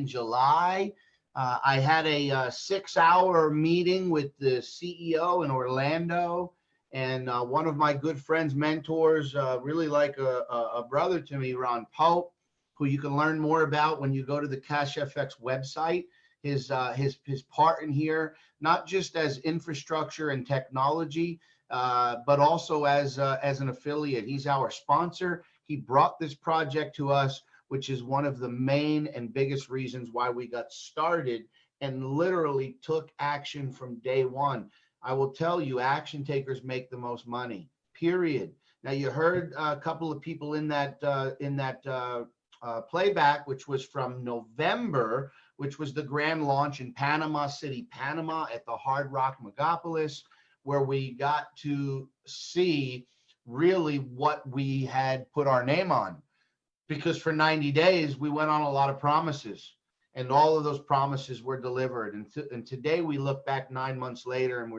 in July. I had a 6-hour meeting with the CEO in Orlando, and one of my good friends, mentors, really like a brother to me, Ron Pope, who you can learn more about when you go to the CASHFX website. His part in here, not just as infrastructure and technology, but also as an affiliate. He's our sponsor. He brought this project to us, which is one of the main and biggest reasons why we got started and literally took action from day one. I will tell you, action takers make the most money, period. Now, you heard a couple of people in that playback, which was from November, which was the grand launch in Panama City, Panama, at the Hard Rock Megapolis, where we got to see really what we had put our name on. Because for 90 days, we went on a lot of promises, and all of those promises were delivered. And today we look back 9 months later, and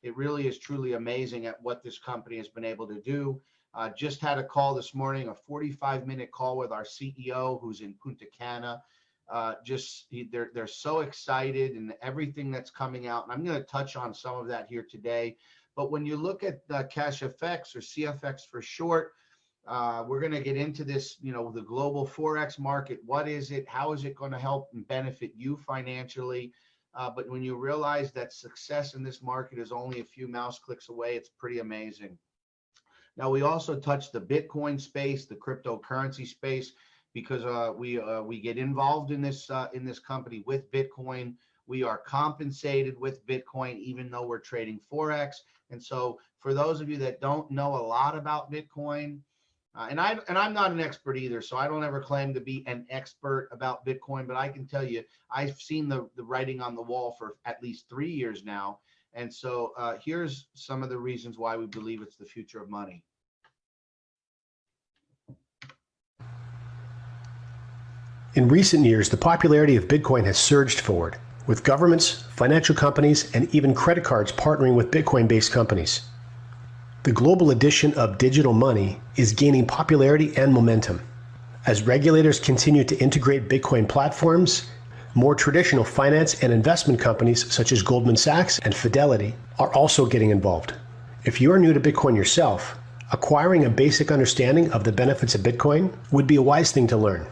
it really is truly amazing at what this company has been able to do. Just had a call this morning, a 45-minute call with our CEO, who's in Punta Cana. They're so excited and everything that's coming out. And I'm going to touch on some of that here today. But when you look at CASHFX, or CFX for short, we're going to get into this, the global Forex market. What is it? How is it going to help and benefit you financially? But when you realize that success in this market is only a few mouse clicks away, it's pretty amazing. Now, we also touched the Bitcoin space, the cryptocurrency space, because we get involved in this company with Bitcoin. We are compensated with Bitcoin, even though we're trading Forex. And so for those of you that don't know a lot about Bitcoin, and I'm not an expert either, so I don't ever claim to be an expert about Bitcoin, but I can tell you, I've seen the writing on the wall for at least 3 years now. And so here's some of the reasons why we believe it's the future of money. In recent years, the popularity of Bitcoin has surged forward, with governments, financial companies, and even credit cards partnering with Bitcoin-based companies. The global edition of digital money is gaining popularity and momentum. As regulators continue to integrate Bitcoin platforms, more traditional finance and investment companies such as Goldman Sachs and Fidelity are also getting involved. If you are new to Bitcoin yourself, acquiring a basic understanding of the benefits of Bitcoin would be a wise thing to learn.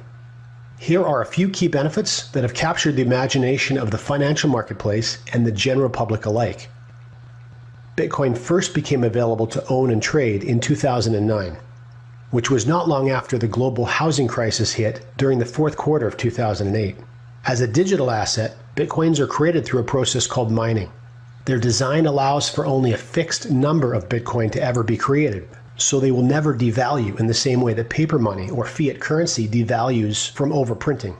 Here are a few key benefits that have captured the imagination of the financial marketplace and the general public alike. Bitcoin first became available to own and trade in 2009, which was not long after the global housing crisis hit during the fourth quarter of 2008. As a digital asset, Bitcoins are created through a process called mining. Their design allows for only a fixed number of Bitcoin to ever be created, so they will never devalue in the same way that paper money or fiat currency devalues from overprinting.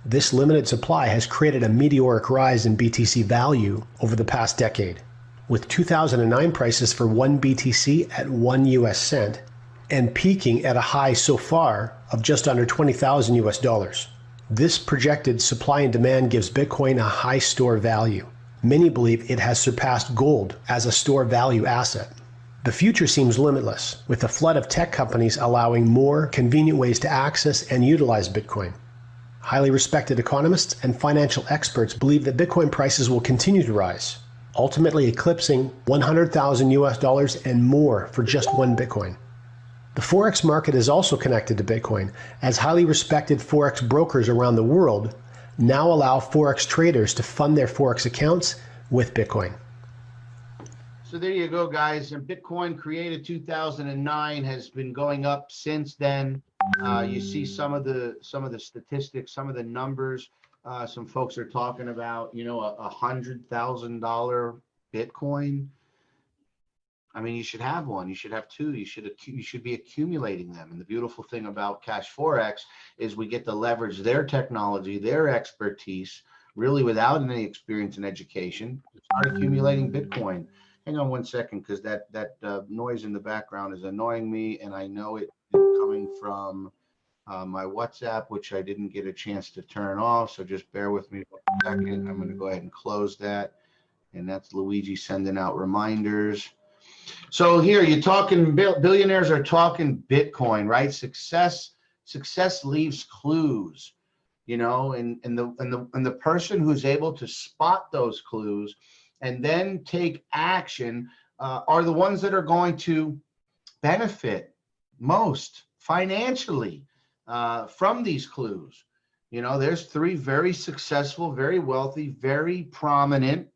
This limited supply has created a meteoric rise in BTC value over the past decade, with 2009 prices for 1 BTC at 1 US cent and peaking at a high so far of just under 20,000 US dollars. This projected supply and demand gives Bitcoin a high store value. Many believe it has surpassed gold as a store value asset. The future seems limitless, with a flood of tech companies allowing more convenient ways to access and utilize Bitcoin. Highly respected economists and financial experts believe that Bitcoin prices will continue to rise, ultimately eclipsing 100,000 US dollars and more for just 1 Bitcoin. The Forex market is also connected to Bitcoin, as highly respected Forex brokers around the world now allow Forex traders to fund their Forex accounts with Bitcoin. So there you go, guys. And Bitcoin, created 2009, has been going up since then. You see some of the statistics, some of the numbers. Some folks are talking about, $100,000 Bitcoin. I mean, you should have one. You should have two. You should be accumulating them. And the beautiful thing about CASHFX is we get to leverage their technology, their expertise, really without any experience in education, to start accumulating Bitcoin. Hang on one second, because that noise in the background is annoying me, and I know it is coming from my WhatsApp, which I didn't get a chance to turn off. So just bear with me for a second. I'm going to go ahead and close that. And that's Luigi sending out reminders. So here you're talking, billionaires are talking Bitcoin, right? Success leaves clues. and the person who's able to spot those clues and then take action are the ones that are going to benefit most financially from these clues. There's three very successful, very wealthy, very prominent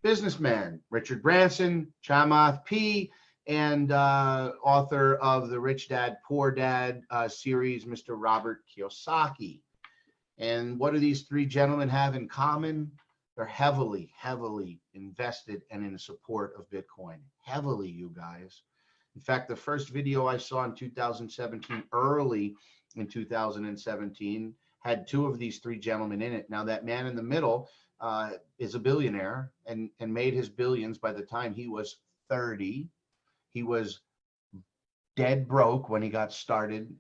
businessmen: Richard Branson, Chamath P., and author of the Rich Dad, Poor Dad series, Mr. Robert Kiyosaki. And what do these three gentlemen have in common? They're heavily, heavily invested and in support of Bitcoin. Heavily, you guys. In fact, the first video I saw in 2017, early in 2017, had two of these three gentlemen in it. Now, that man in the middle is a billionaire and made his billions by the time he was 30. He was dead broke when he got started,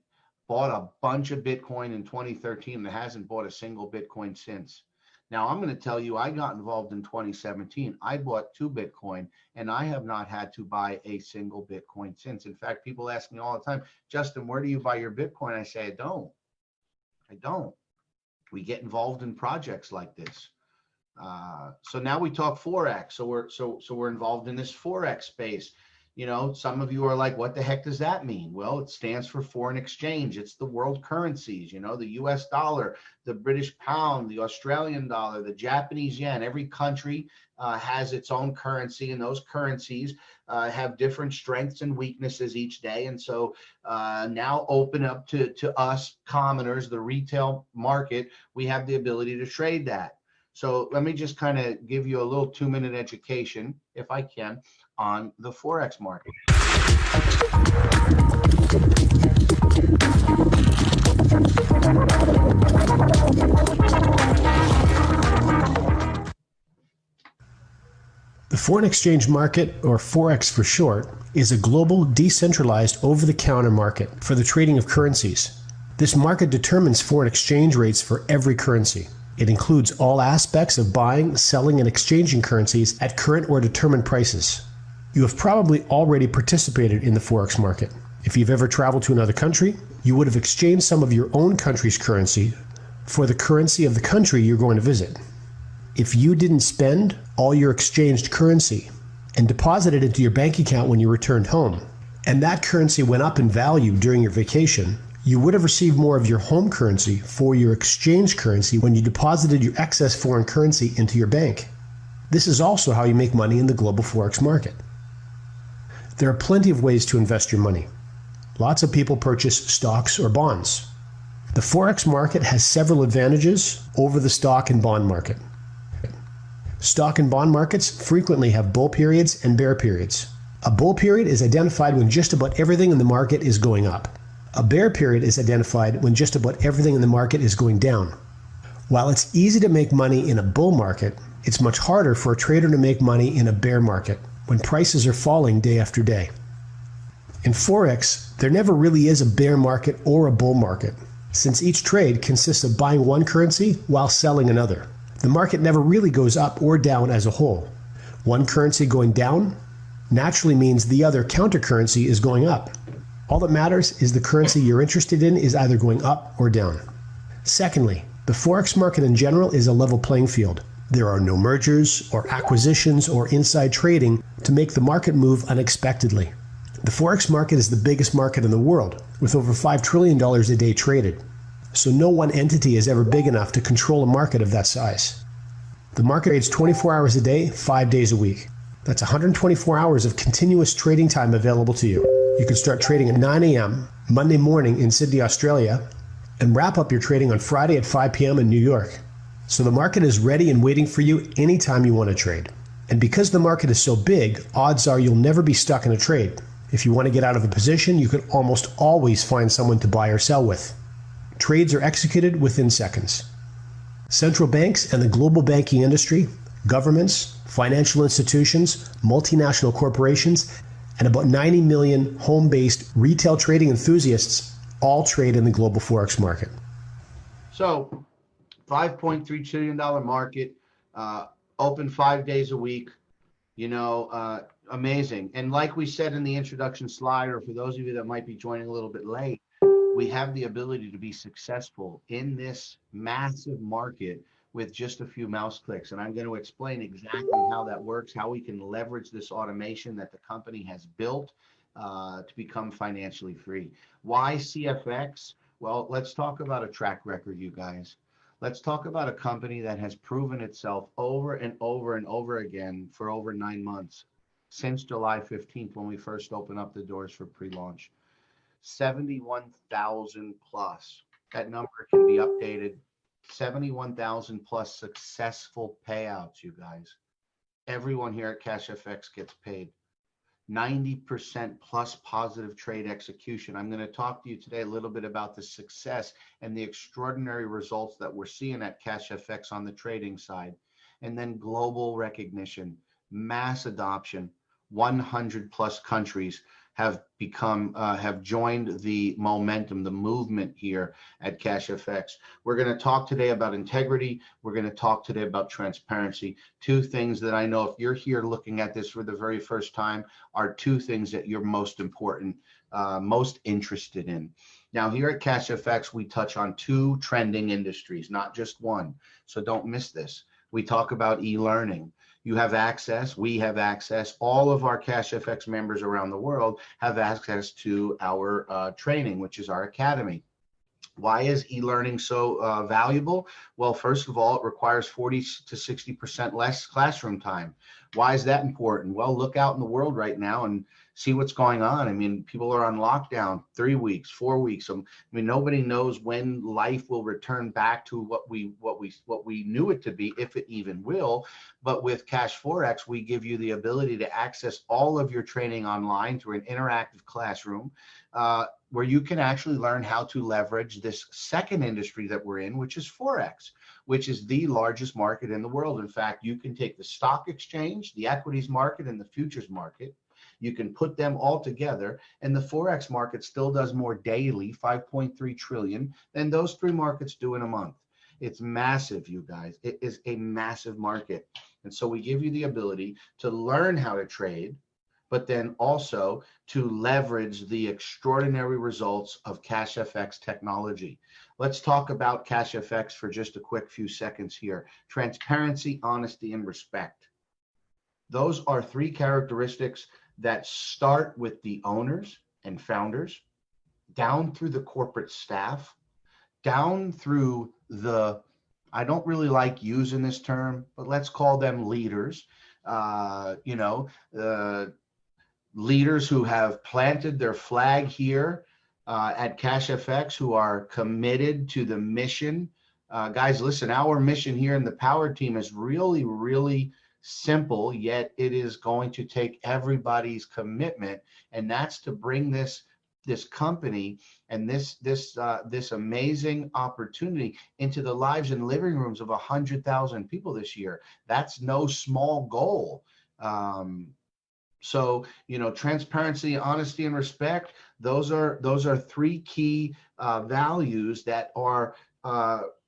bought a bunch of Bitcoin in 2013 and hasn't bought a single Bitcoin since. Now, I'm going to tell you, I got involved in 2017. I bought 2 Bitcoin, and I have not had to buy a single Bitcoin since. In fact, people ask me all the time, Justin, where do you buy your Bitcoin? I say, I don't. We get involved in projects like this. So now we talk Forex. So we're involved in this Forex space. Some of you are like, what the heck does that mean? Well, it stands for foreign exchange. It's the world currencies, the US dollar, the British pound, the Australian dollar, the Japanese yen. Every country has its own currency, and those currencies have different strengths and weaknesses each day. And so now open up to us commoners, the retail market, we have the ability to trade that. So let me just kind of give you a little 2-minute education, if I can, on the Forex market. The foreign exchange market, or Forex for short, is a global, decentralized, over-the-counter market for the trading of currencies. This market determines foreign exchange rates for every currency. It includes all aspects of buying, selling, and exchanging currencies at current or determined prices. You have probably already participated in the Forex market. If you've ever traveled to another country, you would have exchanged some of your own country's currency for the currency of the country you're going to visit. If you didn't spend all your exchanged currency and deposit it into your bank account when you returned home, and that currency went up in value during your vacation, you would have received more of your home currency for your exchange currency when you deposited your excess foreign currency into your bank. This is also how you make money in the global Forex market. There are plenty of ways to invest your money. Lots of people purchase stocks or bonds. The Forex market has several advantages over the stock and bond market. Stock and bond markets frequently have bull periods and bear periods. A bull period is identified when just about everything in the market is going up. A bear period is identified when just about everything in the market is going down. While it's easy to make money in a bull market, it's much harder for a trader to make money in a bear market when prices are falling day after day. In Forex, there never really is a bear market or a bull market, since each trade consists of buying one currency while selling another. The market never really goes up or down as a whole. One currency going down naturally means the other counter-currency is going up. All that matters is the currency you're interested in is either going up or down. Secondly, the Forex market in general is a level playing field. There are no mergers or acquisitions or inside trading to make the market move unexpectedly. The Forex market is the biggest market in the world, with over $5 trillion a day traded. So no one entity is ever big enough to control a market of that size. The market trades 24 hours a day, 5 days a week. That's 124 hours of continuous trading time available to you. You can start trading at 9 a.m. Monday morning in Sydney, Australia, and wrap up your trading on Friday at 5 p.m. in New York. So the market is ready and waiting for you anytime you want to trade. And because the market is so big, odds are you'll never be stuck in a trade. If you want to get out of a position, you can almost always find someone to buy or sell with. Trades are executed within seconds. Central banks and the global banking industry, governments, financial institutions, multinational corporations, and about 90 million home-based retail trading enthusiasts all trade in the global Forex market. So, $5.3 trillion market, open 5 days a week, amazing. And like we said in the introduction slide, or for those of you that might be joining a little bit late, we have the ability to be successful in this massive market with just a few mouse clicks. And I'm going to explain exactly how that works, how we can leverage this automation that the company has built to become financially free. Why CFX? Well, let's talk about a track record, you guys. Let's talk about a company that has proven itself over and over and over again for over 9 months, since July 15th, when we first opened up the doors for pre-launch. 71,000 plus. That number can be updated. 71,000 plus successful payouts, you guys. Everyone here at CashFX gets paid. 90% plus positive trade execution. I'm going to talk to you today a little bit about the success and the extraordinary results that we're seeing at CashFX on the trading side. And then global recognition, mass adoption. 100 plus countries have joined the momentum, the movement here at CashFX. We're going to talk today about integrity. We're going to talk today about transparency. Two things that I know, if you're here looking at this for the very first time, are two things that you're most important, most interested in. Now, here at CashFX, we touch on two trending industries, not just one. So don't miss this. We talk about e-learning. You have access, we have access, all of our CashFX members around the world have access to our training, which is our academy. Why is e-learning so valuable? Well, first of all, it requires 40 to 60% less classroom time. Why is that important? Well, look out in the world right now and see what's going on. I mean, people are on lockdown 3 weeks, 4 weeks. I mean, nobody knows when life will return back to what we knew it to be, if it even will. But with CashFX, we give you the ability to access all of your training online through an interactive classroom, where you can actually learn how to leverage this second industry that we're in, which is Forex, which is the largest market in the world. In fact, you can take the stock exchange, the equities market, and the futures market. You can put them all together, and the Forex market still does more daily, 5.3 trillion, than those three markets do in a month. It's massive, you guys. It is a massive market. And so we give you the ability to learn how to trade, but then also to leverage the extraordinary results of CashFX technology. Let's talk about CashFX for just a quick few seconds here. Transparency, honesty, and respect. Those are three characteristics that start with the owners and founders, down through the corporate staff, down through the, I don't really like using this term, but let's call them leaders. Leaders who have planted their flag here at CashFX, who are committed to the mission. Guys, listen, our mission here in the Power Team is really, really simple, yet it is going to take everybody's commitment, and that's to bring this company and this amazing opportunity into the lives and living rooms of 100,000 people this year. That's no small goal. So, transparency, honesty, and respect, those are three key values that are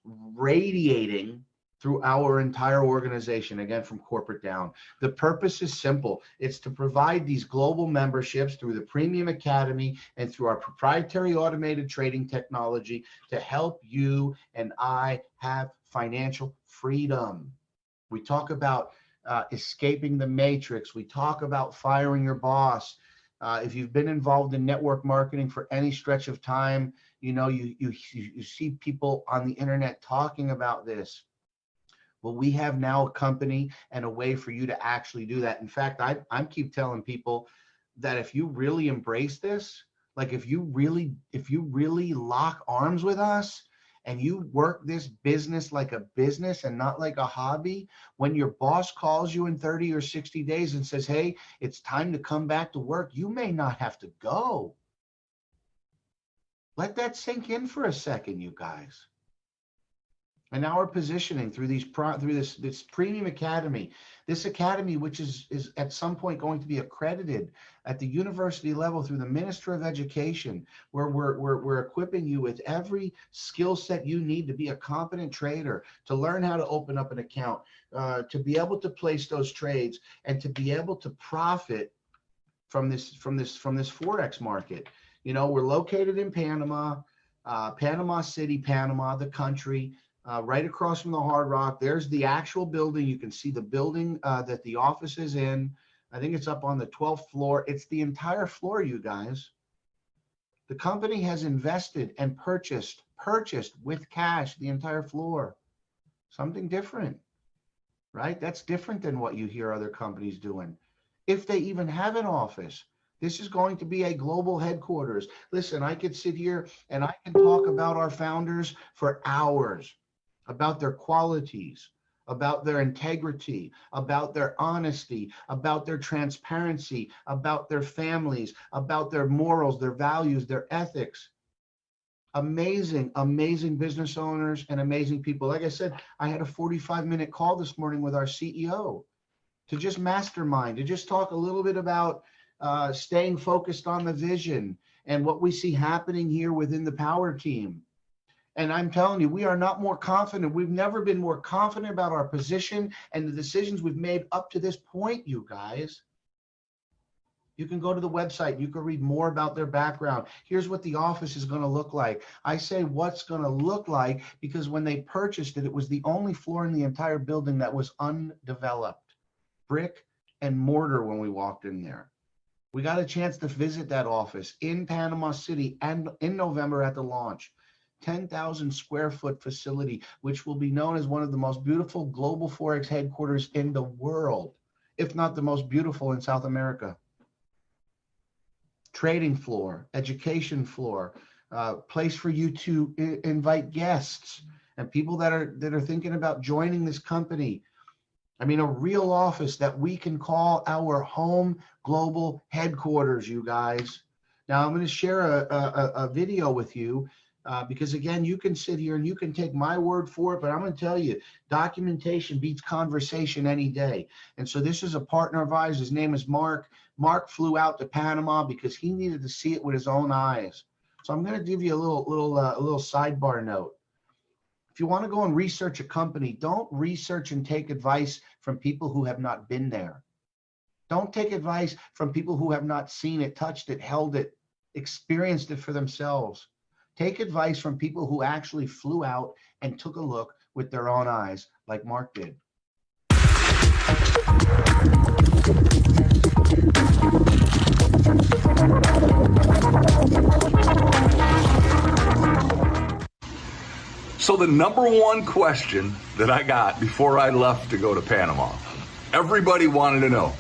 radiating through our entire organization, again, from corporate down. The purpose is simple. It's to provide these global memberships through the Premium Academy and through our proprietary automated trading technology to help you and I have financial freedom. We talk about escaping the matrix. We talk about firing your boss. If you've been involved in network marketing for any stretch of time, you see people on the internet talking about this. Well, we have now a company and a way for you to actually do that. In fact, I keep telling people that if you really embrace this, like if you really lock arms with us and you work this business like a business and not like a hobby, when your boss calls you in 30 or 60 days and says, hey, it's time to come back to work, you may not have to go. Let that sink in for a second, you guys. And our positioning through this Premium Academy, this academy, which is at some point going to be accredited at the university level through the Minister of Education, where we're equipping you with every skill set you need to be a competent trader, to learn how to open up an account, to be able to place those trades, and to be able to profit from this Forex market. We're located in Panama. Panama City, Panama, the country, right across from the Hard Rock. There's the actual building. You can see the building that the office is in. I think it's up on the 12th floor. It's the entire floor, you guys. The company has invested and purchased with cash the entire floor. Something different, right? That's different than what you hear other companies doing. If they even have an office, this is going to be a global headquarters. Listen, I could sit here and I can talk about our founders for hours, about their qualities, about their integrity, about their honesty, about their transparency, about their families, about their morals, their values, their ethics. Amazing, amazing business owners and amazing people. Like I said, I had a 45-minute call this morning with our CEO to just mastermind, to just talk a little bit about staying focused on the vision and what we see happening here within the power team. And I'm telling you, we are not more confident. We've never been more confident about our position and the decisions we've made up to this point, you guys. You can go to the website. You can read more about their background. Here's what the office is going to look like. I say what's going to look like because when they purchased it, it was the only floor in the entire building that was undeveloped. Brick and mortar when we walked in there. We got a chance to visit that office in Panama City and in November at the launch. 10,000 square foot facility, which will be known as one of the most beautiful global Forex headquarters in the world, if not the most beautiful in South America. Trading floor, education floor, place for you to invite guests and people that are thinking about joining this company. I mean, a real office that we can call our home global headquarters, you guys. Now, I'm going to share a video with you because, again, you can sit here and you can take my word for it, but I'm going to tell you, documentation beats conversation any day. And so this is a partner of ours. His name is Mark. Mark flew out to Panama because he needed to see it with his own eyes. So I'm going to give you a little sidebar note. If you want to go and research a company, don't research and take advice from people who have not been there. Don't take advice from people who have not seen it, touched it, held it, experienced it for themselves. Take advice from people who actually flew out and took a look with their own eyes, like Mark did. So the number one question that I got before I left to go to Panama, everybody wanted to know,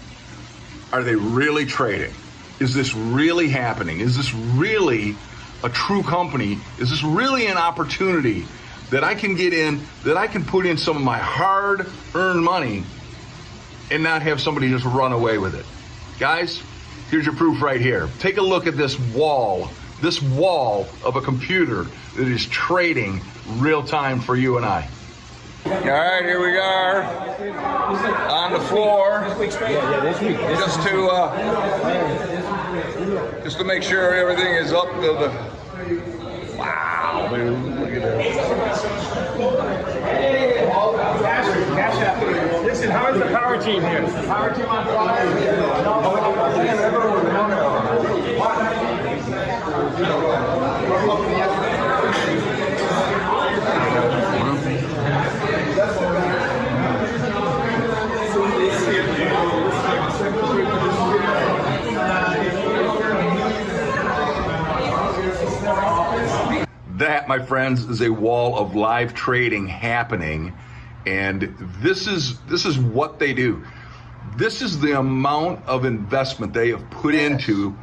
are they really trading? Is this really happening? Is this really a true company? Is this really an opportunity that I can get in, that I can put in some of my hard-earned money and not have somebody just run away with it? Guys, here's your proof right here. Take a look at this wall of a computer that is trading real time for you and I. All right, here we are on the floor, just to make sure everything is up to the. Wow, dude, look at that. CASHFX. Listen, how is the power team here? Power team on That, my friends, is a wall of live trading happening, and this is what they do. This is the amount of investment they have put into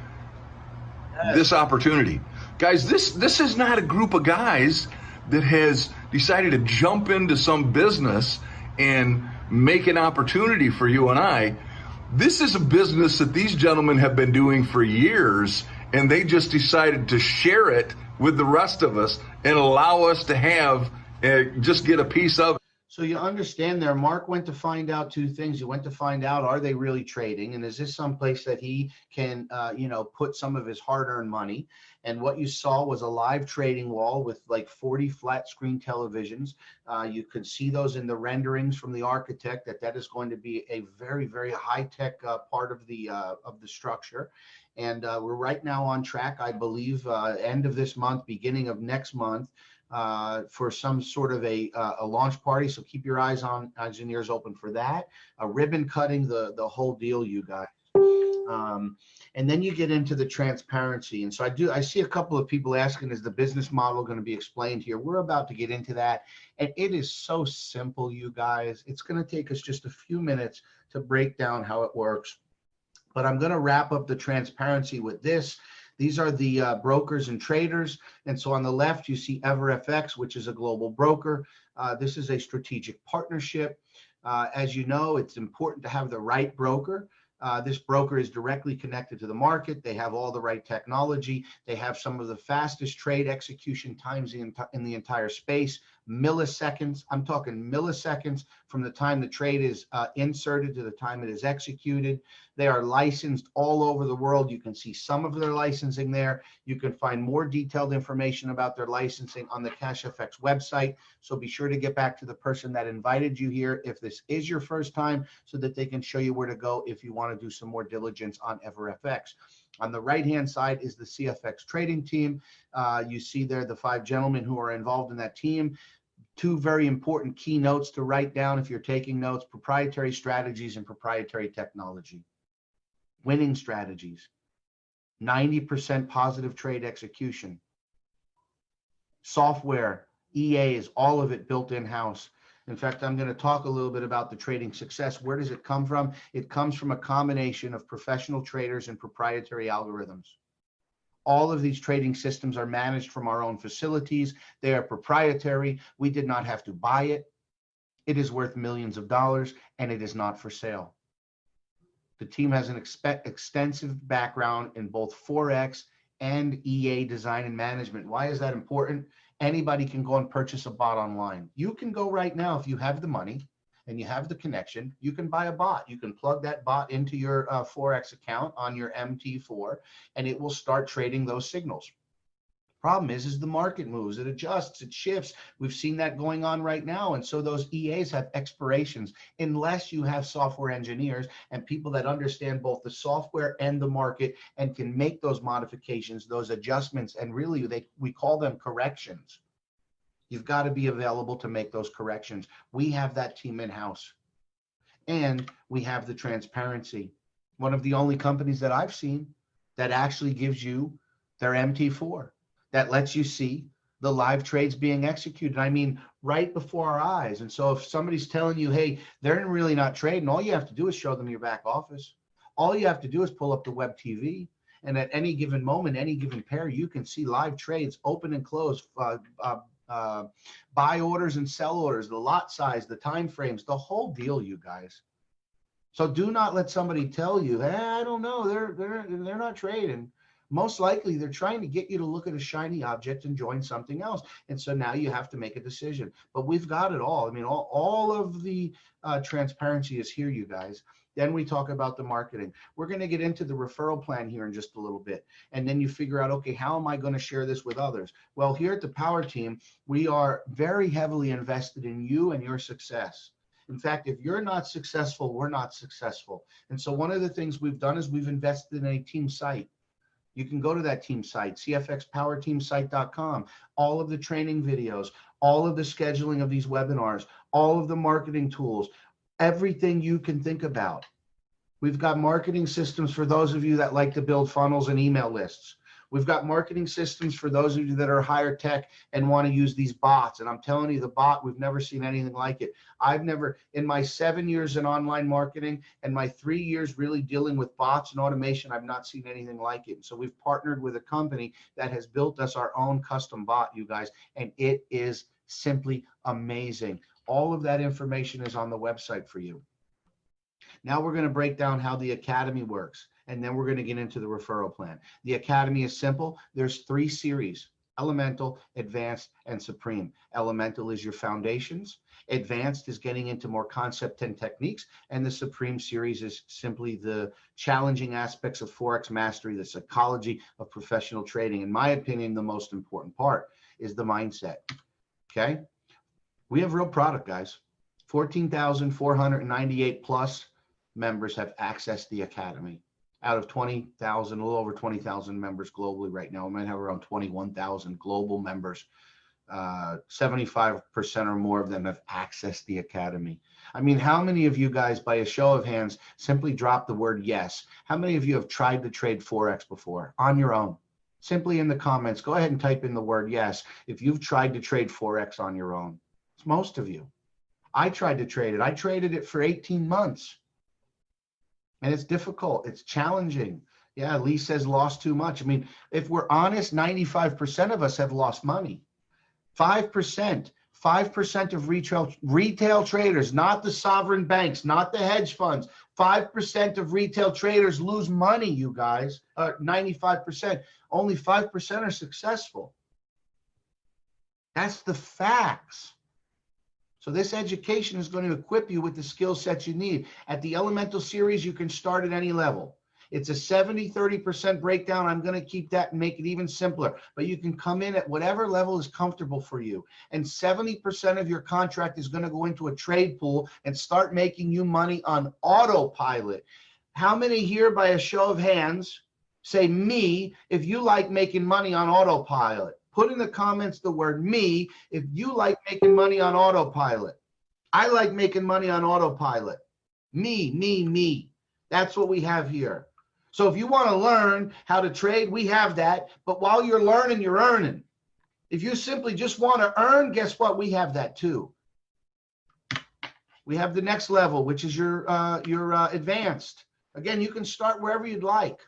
this opportunity. Guys, this is not a group of guys that has decided to jump into some business and make an opportunity for you and I. This is a business that these gentlemen have been doing for years, and they just decided to share it with the rest of us and allow us to have, just get a piece of it. So you understand there, Mark went to find out two things. He went to find out, are they really trading? And is this someplace that he can, put some of his hard-earned money? And what you saw was a live trading wall with like 40 flat screen televisions. You could see those in the renderings from the architect that is going to be a very, very high-tech part of the structure. And we're right now on track, I believe, end of this month, beginning of next month, for some sort of a launch party. So keep your eyes and ears open for that. A ribbon cutting, the whole deal, you guys. And then you get into the transparency. And so I see a couple of people asking, is the business model going to be explained here? We're about to get into that. And it is so simple, you guys. It's going to take us just a few minutes to break down how it works. But I'm going to wrap up the transparency with this. These are the brokers and traders. And so on the left, you see CASHFX, which is a global broker. This is a strategic partnership. As you know, it's important to have the right broker. This broker is directly connected to the market. They have all the right technology. They have some of the fastest trade execution times in the entire space. Milliseconds, I'm talking milliseconds from the time the trade is inserted to the time it is executed. They are licensed all over the world. You can see some of their licensing there. You can find more detailed information about their licensing on the CASHFX website. So be sure to get back to the person that invited you here if this is your first time, so that they can show you where to go if you want to do some more diligence on CASHFX. On the right-hand side is the CFX trading team. You see there the 5 gentlemen who are involved in that team. 2 very important key notes to write down if you're taking notes: proprietary strategies and proprietary technology. Winning strategies, 90% positive trade execution. Software, EAs, all of it built in-house. In fact, I'm going to talk a little bit about the trading success. Where does it come from? It comes from a combination of professional traders and proprietary algorithms. All of these trading systems are managed from our own facilities. They are proprietary. We did not have to buy it. It is worth millions of dollars, and it is not for sale. The team has an extensive background in both Forex and EA design and management. Why is that important? Anybody can go and purchase a bot online. You can go right now, if you have the money and you have the connection, you can buy a bot. You can plug that bot into your Forex account on your MT4, and it will start trading those signals. Problem is the market moves, it adjusts, it shifts. We've seen that going on right now. And so those EAs have expirations unless you have software engineers and people that understand both the software and the market and can make those modifications, those adjustments, and really we call them corrections. You've got to be available to make those corrections. We have that team in-house, and we have the transparency. One of the only companies that I've seen that actually gives you their MT4, that lets you see the live trades being executed. I mean, right before our eyes. And so if somebody's telling you, hey, they're really not trading, all you have to do is show them your back office. All you have to do is pull up the web TV. And at any given moment, any given pair, you can see live trades open and close, buy orders and sell orders, the lot size, the time frames, the whole deal, you guys. So do not let somebody tell you, hey, I don't know, they're not trading. Most likely they're trying to get you to look at a shiny object and join something else. And so now you have to make a decision. But we've got it all. I mean, all of the transparency is here, you guys. Then we talk about the marketing. We're going to get into the referral plan here in just a little bit. And then you figure out, okay, how am I going to share this with others? Well, here at the Power Team, we are very heavily invested in you and your success. In fact, if you're not successful, we're not successful. And so one of the things we've done is we've invested in a team site. You can go to that team site, cfxpowerteamsite.com, all of the training videos, all of the scheduling of these webinars, all of the marketing tools, everything you can think about. We've got marketing systems for those of you that like to build funnels and email lists. We've got marketing systems for those of you that are higher tech and want to use these bots. And I'm telling you, the bot, we've never seen anything like it. I've never, in my 7 years in online marketing and my 3 years really dealing with bots and automation, I've not seen anything like it. So we've partnered with a company that has built us our own custom bot, you guys, and it is simply amazing. All of that information is on the website for you. Now we're going to break down how the Academy works, and then we're going to get into the referral plan. The Academy is simple. There's 3 series. Elemental, Advanced, and Supreme. Elemental is your foundations. Advanced is getting into more concept and techniques. And the Supreme series is simply the challenging aspects of Forex mastery, the psychology of professional trading. In my opinion, the most important part is the mindset. Okay? We have real product, guys. 14,498 plus members have accessed the Academy. Out of 20,000, a little over 20,000 members globally right now. We might have around 21,000 global members. 75% or more of them have accessed the Academy. I mean, how many of you guys, by a show of hands, simply drop the word yes? How many of you have tried to trade Forex before on your own? Simply in the comments, go ahead and type in the word yes if you've tried to trade Forex on your own. It's most of you. I tried to trade it. I traded it for 18 months. And it's difficult. It's challenging. Yeah, Lee says lost too much. I mean, if we're honest, 95% of us have lost money. 5% of retail traders, not the sovereign banks, not the hedge funds. 5% of retail traders lose money, you guys. 95%. Only 5% are successful. That's the facts. So this education is going to equip you with the skill sets you need. At the Elemental series, you can start at any level. It's a 70-30% breakdown. I'm going to keep that and make it even simpler. But you can come in at whatever level is comfortable for you. And 70% of your contract is going to go into a trade pool and start making you money on autopilot. How many here, by a show of hands, say me if you like making money on autopilot? Put in the comments the word me if you like making money on autopilot. I like making money on autopilot. Me. That's what we have here. So if you want to learn how to trade, we have that. But while you're learning, you're earning. If you simply just want to earn, guess what? We have that too. We have the next level, which is your advanced. Again, you can start wherever you'd like.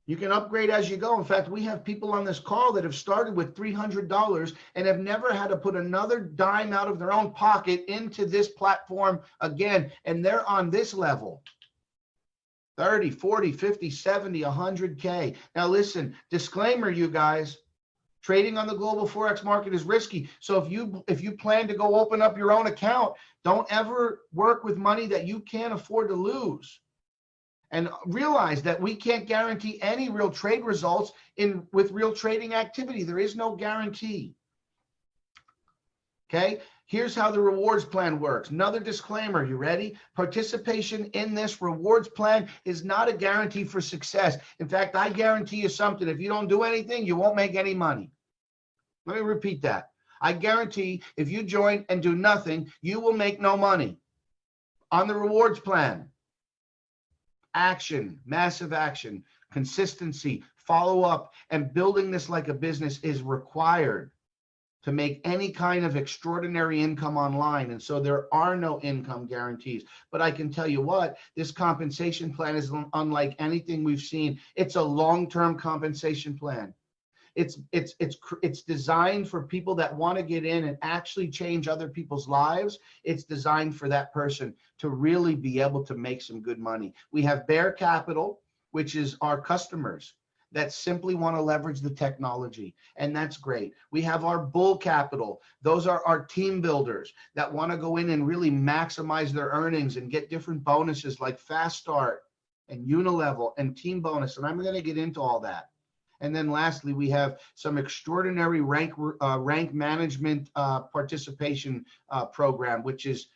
You can upgrade as you go. In fact, we have people on this call that have started with $300 and have never had to put another dime out of their own pocket into this platform again. And they're on this level. 30, 40, 50, 70, 100K. Now listen, disclaimer, you guys, trading on the global Forex market is risky. So if you plan to go open up your own account, don't ever work with money that you can't afford to lose. And realize that we can't guarantee any real trade results with real trading activity. There is no guarantee. Okay, here's how the rewards plan works. Another disclaimer, you ready? Participation in this rewards plan is not a guarantee for success. In fact, I guarantee you something. If you don't do anything, you won't make any money. Let me repeat that. I guarantee if you join and do nothing, you will make no money. On the rewards plan, action, massive action, consistency, follow up, and building this like a business is required to make any kind of extraordinary income online. And so there are no income guarantees. But I can tell you what, this compensation plan is unlike anything we've seen. It's a long-term compensation plan. It's designed for people that want to get in and actually change other people's lives. It's designed for that person to really be able to make some good money. We have Bear Capital, which is our customers that simply want to leverage the technology, and that's great. We have our Bull Capital. Those are our team builders that want to go in and really maximize their earnings and get different bonuses like Fast Start and Unilevel and Team Bonus, and I'm going to get into all that. And then lastly, we have some extraordinary rank management participation program, which is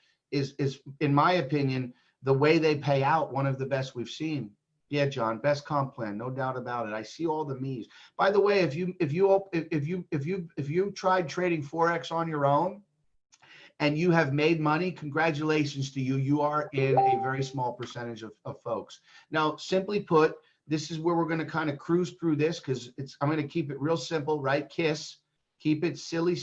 in my opinion, the way they pay out, one of the best we've seen. Yeah, John, best comp plan, no doubt about it. I see all the me's. By the way, if you tried trading Forex on your own and you have made money, congratulations to you. You are in a very small percentage of folks. Now, simply put, this is where we're going to kind of cruise through this because I'm going to keep it real simple, right? KISS, keep it silly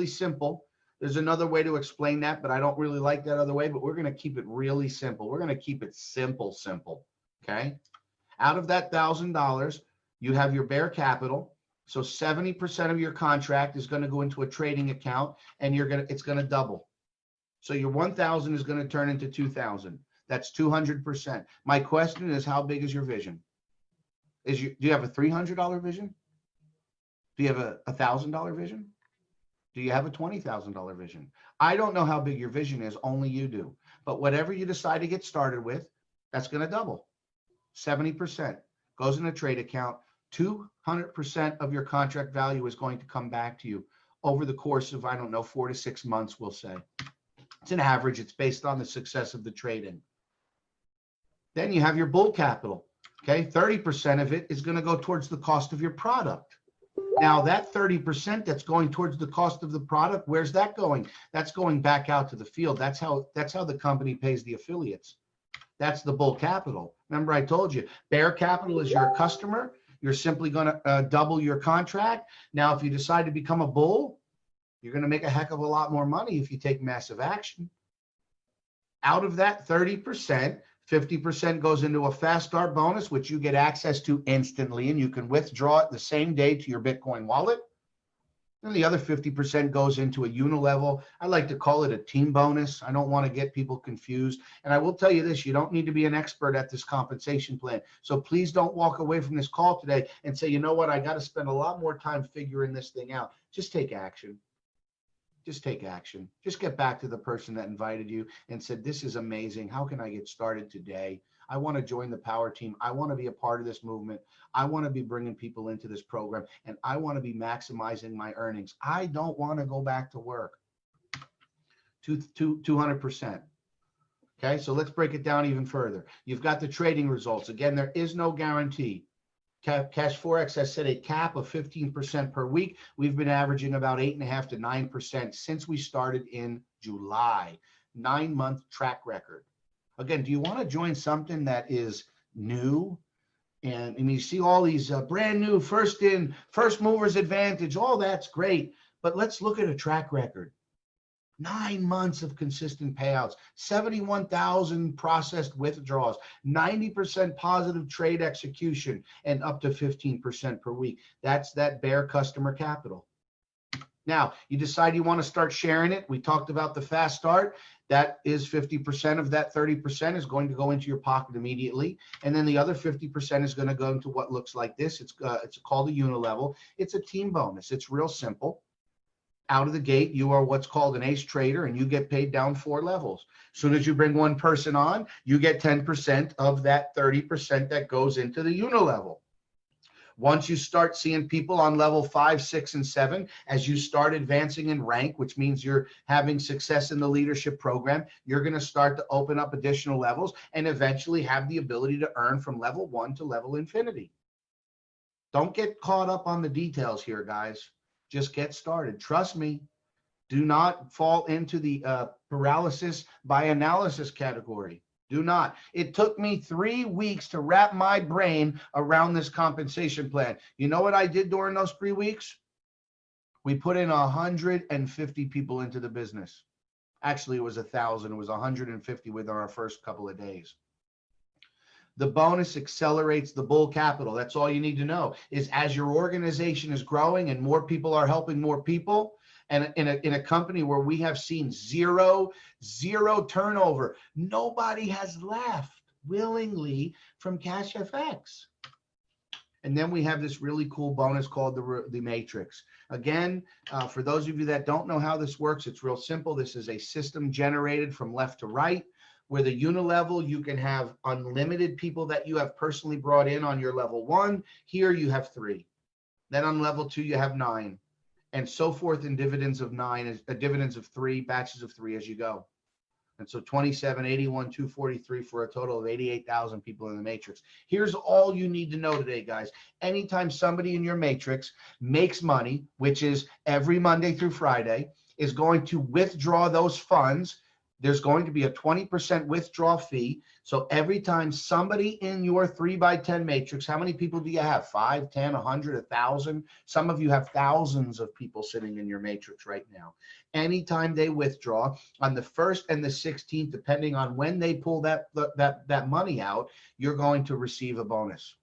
simple. There's another way to explain that, but I don't really like that other way, but we're going to keep it really simple. We're going to keep it simple, okay? Out of that $1,000, you have your Bear Capital. So 70% of your contract is going to go into a trading account and it's going to double. So your 1,000 is going to turn into 2,000. That's 200%. My question is, how big is your vision? Do you have a $300 vision? Do you have a $1,000 vision? Do you have a $20,000 vision? I don't know how big your vision is, only you do. But whatever you decide to get started with, that's going to double. 70% goes in a trade account. 200% of your contract value is going to come back to you over the course of, I don't know, 4 to 6 months, we'll say. It's an average. It's based on the success of the trade-in. Then you have your bull capital. Okay, 30% of it is going to go towards the cost of your product. Now that 30% that's going towards the cost of the product, where's that going? That's going back out to the field. That's how the company pays the affiliates. That's the bull capital. Remember, I told you, bear capital is your customer. You're simply going to double your contract. Now, if you decide to become a bull, you're going to make a heck of a lot more money if you take massive action. Out of that 30%, 50% goes into a fast start bonus, which you get access to instantly, and you can withdraw it the same day to your Bitcoin wallet. And the other 50% goes into a unilevel. I like to call it a team bonus. I don't want to get people confused. And I will tell you this, you don't need to be an expert at this compensation plan. So please don't walk away from this call today and say, you know what, I got to spend a lot more time figuring this thing out. Just take action. Just take action. Just get back to the person that invited you and said, this is amazing. How can I get started today? I want to join the power team. I want to be a part of this movement. I want to be bringing people into this program, and I want to be maximizing my earnings. I don't want to go back to work. 200%. Okay, so let's break it down even further. You've got the trading results. Again, there is no guarantee. CASHFX has set a cap of 15% per week. We've been averaging about 8.5 to 9% since we started in July. 9-month track record. Again, do you want to join something that is new? And you see all these brand new, first in, first movers advantage, all that's great. But let's look at a track record. 9 months of consistent payouts, 71,000 processed withdrawals, 90% positive trade execution, and up to 15% per week. That's that bear customer capital. Now, you decide you want to start sharing it. We talked about the fast start. That is 50% of that 30% is going to go into your pocket immediately. And then the other 50% is going to go into what looks like this. It's called a unilevel. It's a team bonus. It's real simple. Out of the gate, you are what's called an ace trader, and you get paid down 4 levels. As soon as you bring one person on, you get 10% of that 30% that goes into the unilevel. Once you start seeing people on level 5, 6, and 7, as you start advancing in rank, which means you're having success in the leadership program, you're going to start to open up additional levels and eventually have the ability to earn from level 1 to level infinity. Don't get caught up on the details here, guys. Just get started. Trust me. Do not fall into the paralysis by analysis category. Do not. It took me 3 weeks to wrap my brain around this compensation plan. You know what I did during those 3 weeks? We put in 150 people into the business. Actually, it was 1,000. It was 150 within our first couple of days. The bonus accelerates the bull capital. That's all you need to know is as your organization is growing and more people are helping more people, and in a company where we have seen zero turnover, nobody has left willingly from CASHFX. And then we have this really cool bonus called the Matrix. Again, for those of you that don't know how this works, it's real simple. This is a system generated from left to right, where the unilevel, you can have unlimited people that you have personally brought in on your level 1. Here you have 3. Then on level 2, you have 9. And so forth in dividends of 9, dividends of 3, batches of 3 as you go. And so 27, 81, 243 for a total of 88,000 people in the matrix. Here's all you need to know today, guys. Anytime somebody in your matrix makes money, which is every Monday through Friday, is going to withdraw those funds, there's going to be a 20% withdrawal fee. So every time somebody in your 3x10 matrix, how many people do you have? 5, 10, 100, 1,000? Some of you have thousands of people sitting in your matrix right now. Anytime they withdraw on the 1st and the 16th, depending on when they pull that money out, you're going to receive a bonus.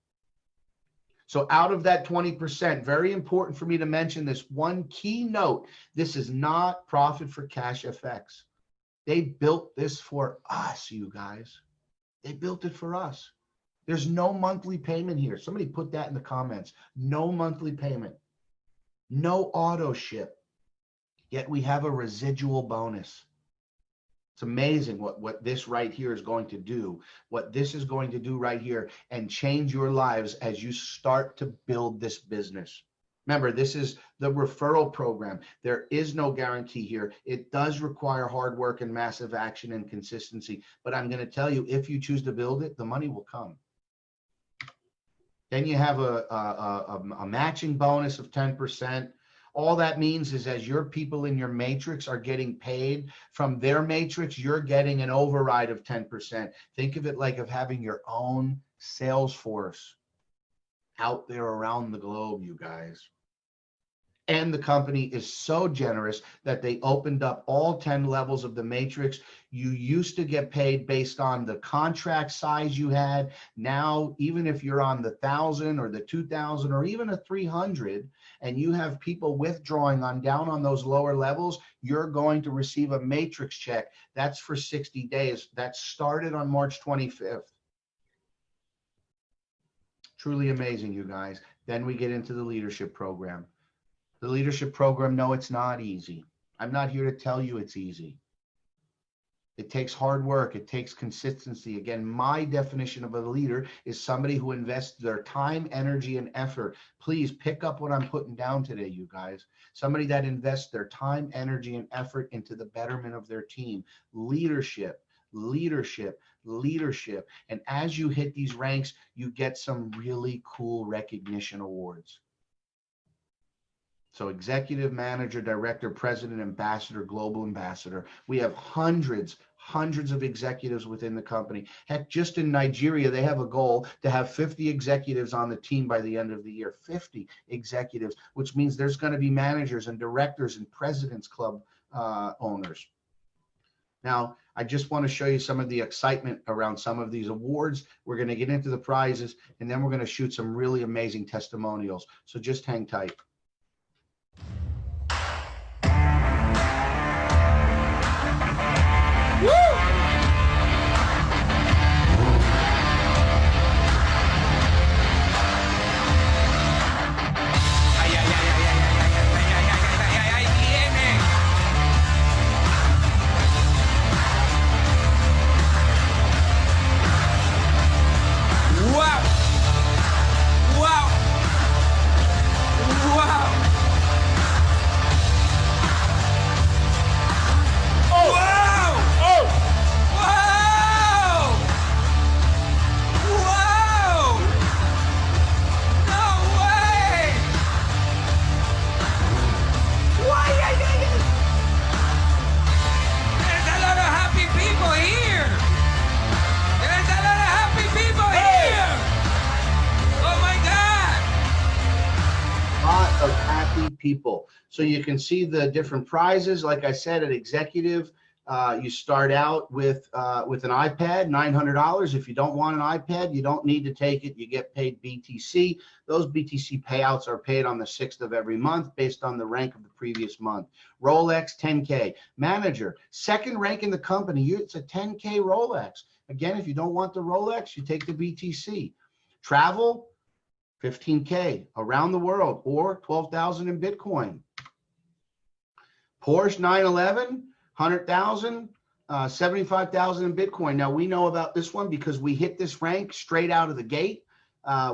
So out of that 20%, very important for me to mention this one key note. This is not profit for CASHFX. They built this for us, you guys. They built it for us. There's no monthly payment here. Somebody put that in the comments. No monthly payment. no auto ship, yet we have a residual bonus. It's amazing what this right here is going to do, what this is going to do right here, and change your lives as you start to build this business. Remember, this is the referral program. There is no guarantee here. It does require hard work and massive action and consistency. But I'm going to tell you, if you choose to build it, the money will come. Then you have a matching bonus of 10%. All that means is as your people in your matrix are getting paid from their matrix, you're getting an override of 10%. Think of it like of having your own sales force out there around the globe, you guys. And the company is so generous that they opened up all 10 levels of the matrix. You used to get paid based on the contract size you had. Now, even if you're on the 1,000 or the 2,000 or even a 300, and you have people withdrawing on down on those lower levels, you're going to receive a matrix check. That's for 60 days. That started on March 25th. Truly amazing, you guys. Then we get into the leadership program. The leadership program, no, it's not easy. I'm not here to tell you it's easy. It takes hard work. It takes consistency. Again, my definition of a leader is somebody who invests their time, energy, and effort. Please pick up what I'm putting down today, you guys. Somebody that invests their time, energy, and effort into the betterment of their team. Leadership, leadership, leadership. And as you hit these ranks, you get some really cool recognition awards. So executive, manager, director, president, ambassador, global ambassador. We have hundreds of executives within the company. Heck, just in Nigeria, they have a goal to have 50 executives on the team by the end of the year. 50 executives, which means there's going to be managers and directors and presidents club owners. Now, I just want to show you some of the excitement around some of these awards. We're going to get into the prizes, and then we're going to shoot some really amazing testimonials. So just hang tight. People. So you can see the different prizes. Like I said, at executive, you start out with an iPad, $900. If you don't want an iPad, you don't need to take it. You get paid BTC. Those BTC payouts are paid on the 6th of every month based on the rank of the previous month. Rolex, 10K. Manager, second rank in the company, it's a 10K Rolex. Again, if you don't want the Rolex, you take the BTC. Travel, 15K around the world, or 12,000 in Bitcoin. Porsche 911, 100,000, 75,000 in Bitcoin. Now we know about this one because we hit this rank straight out of the gate.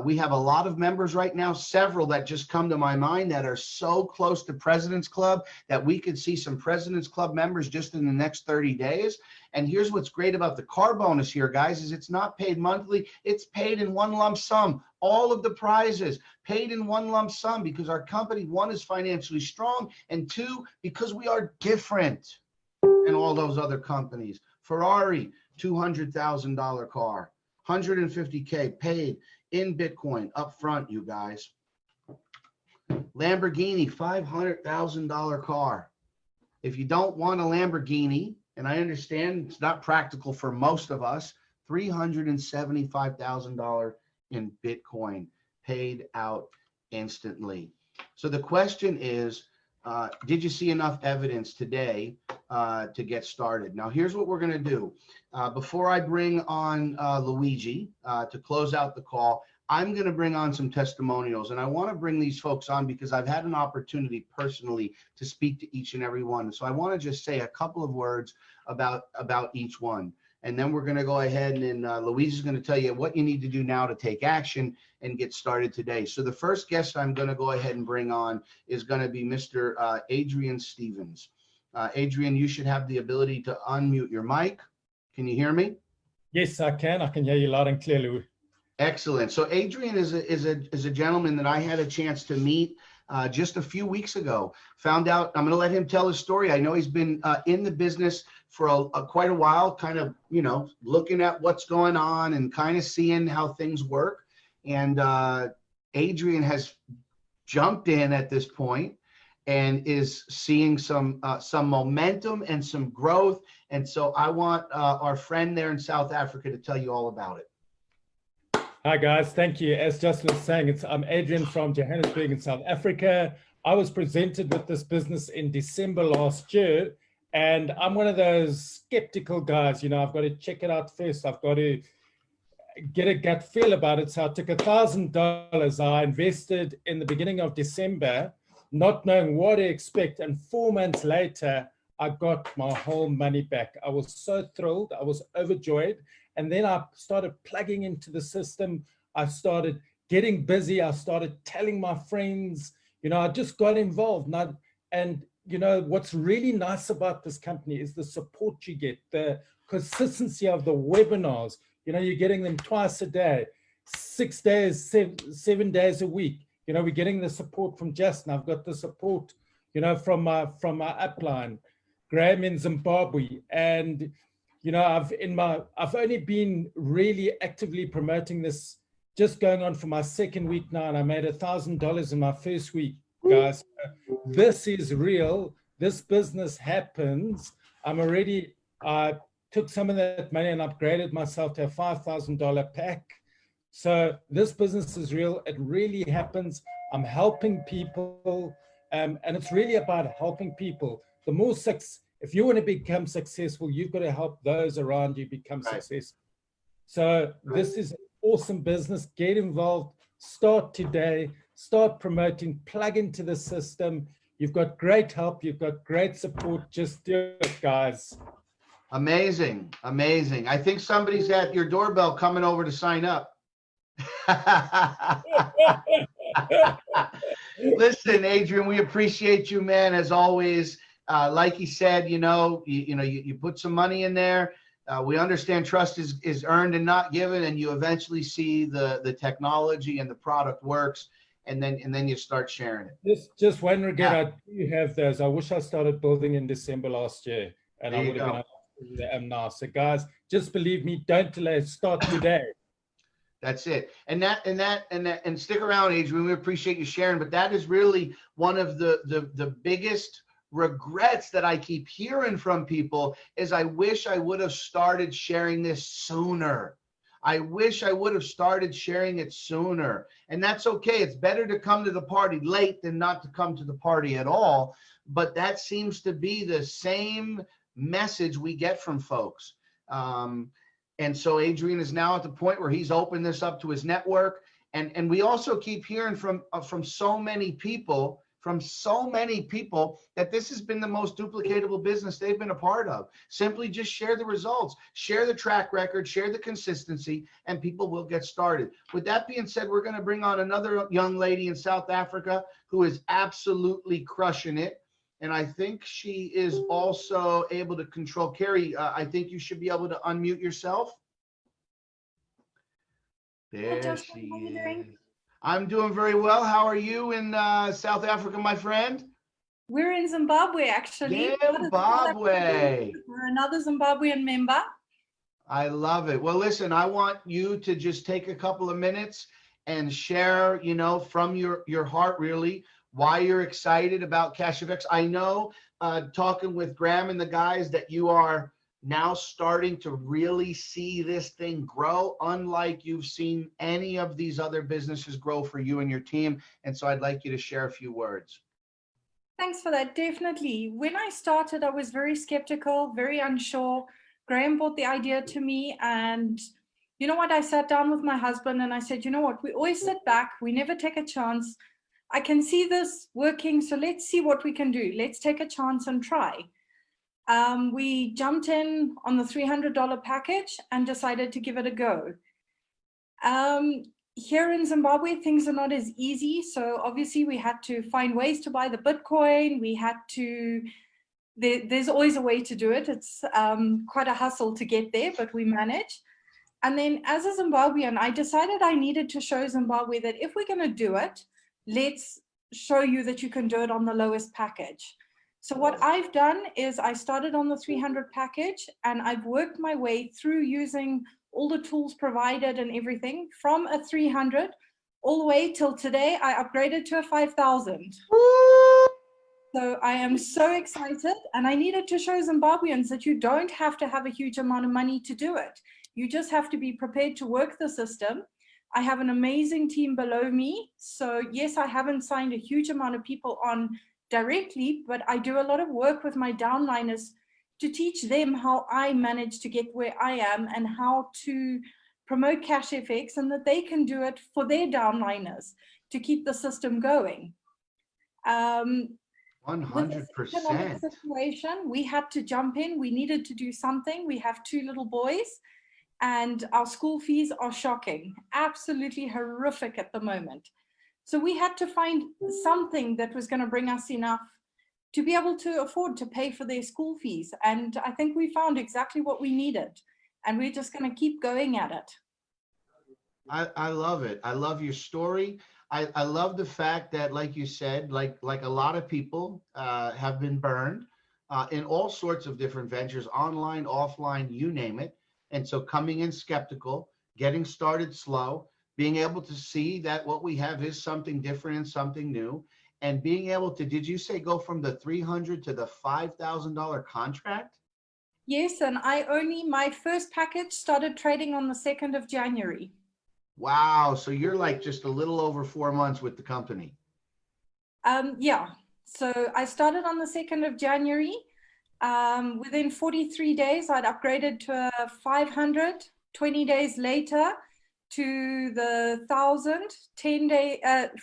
We have a lot of members right now, several that just come to my mind that are so close to President's Club that we could see some President's Club members just in the next 30 days. And here's what's great about the car bonus here, guys, is it's not paid monthly. It's paid in one lump sum. All of the prizes paid in one lump sum because our company, one, is financially strong, and two, because we are different than all those other companies. Ferrari, $200,000 car, 150K paid in Bitcoin up front, you guys. Lamborghini, $500,000 car. If you don't want a Lamborghini, and I understand it's not practical for most of us, $375,000 in Bitcoin paid out instantly. So the question is, did you see enough evidence today to get started? Now, here's what we're going to do. Before I bring on Luigi to close out the call, I'm going to bring on some testimonials, and I want to bring these folks on because I've had an opportunity personally to speak to each and every one. So I want to just say a couple of words about each one. And then we're going to go ahead and Louise is going to tell you what you need to do now to take action and get started today. So the first guest I'm going to go ahead and bring on is going to be Mr. Adrian Stevens. Adrian, you should have the ability to unmute your mic. Can you hear me? Yes, I can. I can hear you loud and clear, Louis. Excellent. So Adrian is a gentleman that I had a chance to meet just a few weeks ago. Found out, I'm going to let him tell his story. I know he's been in the business for quite a while, kind of, you know, looking at what's going on and kind of seeing how things work. And Adrian has jumped in at this point and is seeing some momentum and some growth. And so I want our friend there in South Africa to tell you all about it. Hi guys, thank you. As Justin was saying, I'm Adrian from Johannesburg in South Africa. I was presented with this business in December last year, and I'm one of those skeptical guys. You know, I've got to check it out first. I've got to get a gut feel about it. So I took $1,000. I invested in the beginning of December, not knowing what to expect. And 4 months later, I got my whole money back. I was so thrilled. I was overjoyed. And then I started plugging into the system. I started getting busy. I started telling my friends, you know, I just got involved. And you know, what's really nice about this company is the support you get, the consistency of the webinars. You know, you're getting them twice a day, 6 days, 7 days a week. You know, we're getting the support from Justin. I've got the support, you know, from my upline, Graham in Zimbabwe. And you know, I've only been really actively promoting this, just going on for my second week now, and I made $1,000 in my first week, guys. This is real. This business happens. I took some of that money and upgraded myself to a $5,000 pack. So this business is real. It really happens. I'm helping people, and it's really about helping people. The more if you want to become successful, you've got to help those around you become successful. So this is an awesome business. Get involved. Start today. Start promoting. Plug into the system. You've got great help. You've got great support. Just do it, guys. Amazing. Amazing. I think somebody's at your doorbell coming over to sign up. Listen, Adrian, we appreciate you, man, as always. Like he said, you put some money in there. We understand trust is earned and not given, and you eventually see the technology and the product works, and then you start sharing it. Just one regret, I do have those. I wish I started building in December last year, and I would have been where I am now. So guys, just believe me, don't delay, start today. That's it. And stick around, Adrian. We appreciate you sharing, but that is really one of the biggest regrets that I keep hearing from people is I wish I would have started sharing this sooner. I wish I would have started sharing it sooner. And that's okay. It's better to come to the party late than not to come to the party at all. But that seems to be the same message we get from folks. And so Adrian is now at the point where he's opened this up to his network. And we also keep hearing from so many people that this has been the most duplicatable business they've been a part of. Simply just share the results, share the track record, share the consistency, and people will get started. With that being said, we're going to bring on another young lady in South Africa who is absolutely crushing it. And I think she is also able to control. Carrie, I think you should be able to unmute yourself. There she is. I'm doing very well. How are you in South Africa, my friend? We're in Zimbabwe, actually. Zimbabwe. We're another Zimbabwean member. I love it. Well, listen, I want you to just take a couple of minutes and share, from your heart, really, why you're excited about CASHFX. I know, talking with Graham and the guys, that you are now starting to really see this thing grow, unlike you've seen any of these other businesses grow for you and your team. And so I'd like you to share a few words. Thanks for that. Definitely. When I started, I was very skeptical, very unsure. Graham brought the idea to me, and You know what? I sat down with my husband and I said, you know what? We always sit back. We never take a chance. I can see this working. So let's see what we can do. Let's take a chance and try. We jumped in on the $300 package and decided to give it a go. Here in Zimbabwe, things are not as easy. So obviously we had to find ways to buy the Bitcoin. We had to, there's always a way to do it. It's quite a hustle to get there, but we managed. And then as a Zimbabwean, I decided I needed to show Zimbabwe that if we're going to do it, let's show you that you can do it on the lowest package. So what I've done is I started on the 300 package and I've worked my way through using all the tools provided and everything from a 300 all the way till today. I upgraded to a 5,000. So I am so excited, and I needed to show Zimbabweans that you don't have to have a huge amount of money to do it. You just have to be prepared to work the system. I have an amazing team below me. So yes, I haven't signed a huge amount of people on directly, but I do a lot of work with my downliners to teach them how I managed to get where I am and how to promote CASHFX, and that they can do it for their downliners to keep the system going. 100%. Situation, we had to jump in. We needed to do something. We have 2 little boys, and our school fees are shocking, absolutely horrific at the moment. So we had to find something that was going to bring us enough to be able to afford to pay for their school fees. And I think we found exactly what we needed, and we're just going to keep going at it. I love it. I love your story. I love the fact that, like you said, like a lot of people have been burned in all sorts of different ventures, online, offline, you name it. And so coming in skeptical, getting started slow, being able to see that what we have is something different and something new, and being able to, did you say go from the 300 to the $5,000 contract? Yes, and my first package started trading on the 2nd of January. Wow. So you're like just a little over 4 months with the company. Yeah. So I started on the 2nd of January. Within 43 days, I'd upgraded to a 500. 20 days later to the 1,000.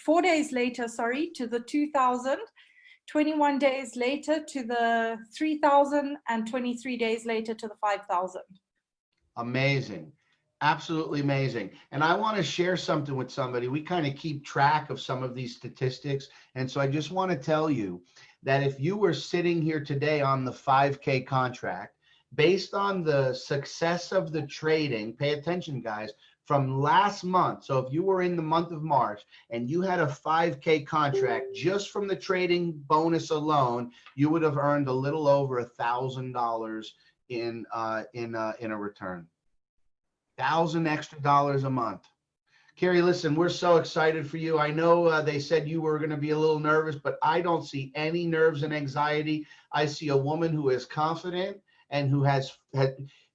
4 days later, sorry, to the 2,000. 21 days later to the 3,000, and 23 days later to the 5,000. Amazing. Absolutely amazing. And I want to share something with somebody. We kind of keep track of some of these statistics. And so I just want to tell you that if you were sitting here today on the 5K contract, based on the success of the trading, pay attention, guys, from last month. So if you were in the month of March and you had a 5K contract, just from the trading bonus alone, you would have earned a little over $1,000 in a return. $1,000 extra a month. Carrie, listen, we're so excited for you. I know they said you were going to be a little nervous, but I don't see any nerves and anxiety. I see a woman who is confident and who has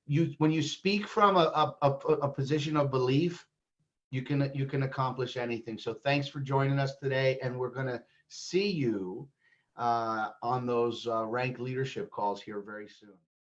you. When you speak from a position of belief, you can accomplish anything. So thanks for joining us today, and we're going to see you on those rank leadership calls here very soon.